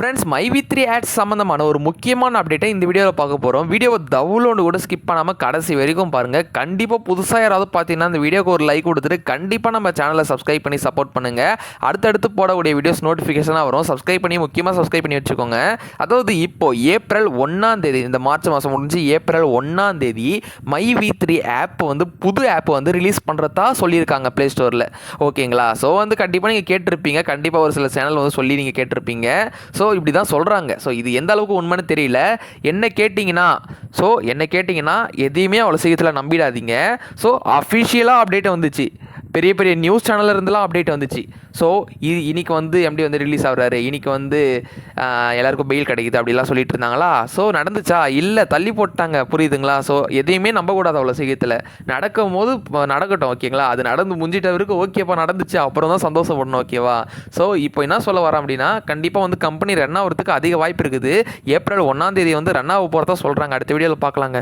Friends மைவி3 ads சம்மந்தமான ஒரு முக்கியமான அப்டேட்டை இந்த வீடியோவில் பார்க்க போகிறோம். வீடியோவை டவுன்லோடு கூட ஸ்கிப் பண்ணாமல் கடைசி வரைக்கும் பாருங்கள். கண்டிப்பாக புதுசாக யாராவது பார்த்தீங்கன்னா இந்த வீடியோக்கு ஒரு லைக் கொடுத்துட்டு கண்டிப்பாக நம்ம சேனலை சப்ஸ்கிரைப் பண்ணி சப்போர்ட் பண்ணுங்கள். அடுத்தடுத்து போடக்கூடிய வீடியோஸ் நோட்டிஃபிகேஷனாக வரும். சப்ஸ்கிரைப் பண்ணி முக்கியமாக சப்ஸ்கிரைப் பண்ணி வச்சுக்கோங்க. அதாவது இப்போது ஏப்ரல் 1 இந்த மார்ச் மாதம் முடிஞ்சு ஏப்ரல் 1 மைவி3 ஆப் வந்து புது ஆப் வந்து ரிலீஸ் பண்ணுறதா சொல்லியிருக்காங்க ப்ளே ஸ்டோரில். ஓகேங்களா? ஸோ வந்து கண்டிப்பாக நீங்கள் கேட்டிருப்பீங்க. கண்டிப்பாக ஒரு சில சேனல் வந்து சொல்லி நீங்கள் கேட்டிருப்பீங்க. ஸோ இப்படி தான் சொல்கிறாங்க. ஸோ இது எந்த அளவுக்கு உண்மைன்னு தெரியல. என்ன கேட்டிங்கன்னா எதையுமே அவ்வளோ சீக்கிரத்தில் நம்பிடாதீங்க. ஸோ அஃபிஷியலாக அப்டேட் வந்துச்சு. பெரிய பெரிய நியூஸ் சேனலில் இருந்தெல்லாம் அப்டேட் வந்துச்சு. ஸோ இன்னைக்கு வந்து எப்படி வந்து ரிலீஸ் ஆகுறாரு, இன்னைக்கு வந்து எல்லாருக்கும் பெயில் கிடைக்குது அப்படிலாம் சொல்லிட்டு இருந்தாங்களா? ஸோ நடந்துச்சா? இல்லை, தள்ளி போட்டாங்க. புரியுதுங்களா? ஸோ எதையுமே நம்பக்கூடாது அவ்வளோ சீக்கிரத்தில். நடக்கும் போது நடக்கட்டும். ஓகேங்களா? அது நடந்து முடிஞ்சிட்டவருக்கு ஓகேப்பா நடந்துச்சு, அப்புறம் தான் சந்தோஷப்படணும். ஓகேவா? ஸோ இப்போ என்ன சொல்ல வரேன் அப்படின்னா, கண்டிப்பாக வந்து கம்பெனி ரன் ஆகிறதுக்கு அதிக வாய்ப்பு இருக்குது. ஏப்ரல் 1 வந்து ரன் ஆக போகிறதா சொல்கிறாங்க. அடுத்த வீடியோவில் பார்க்கலாங்க.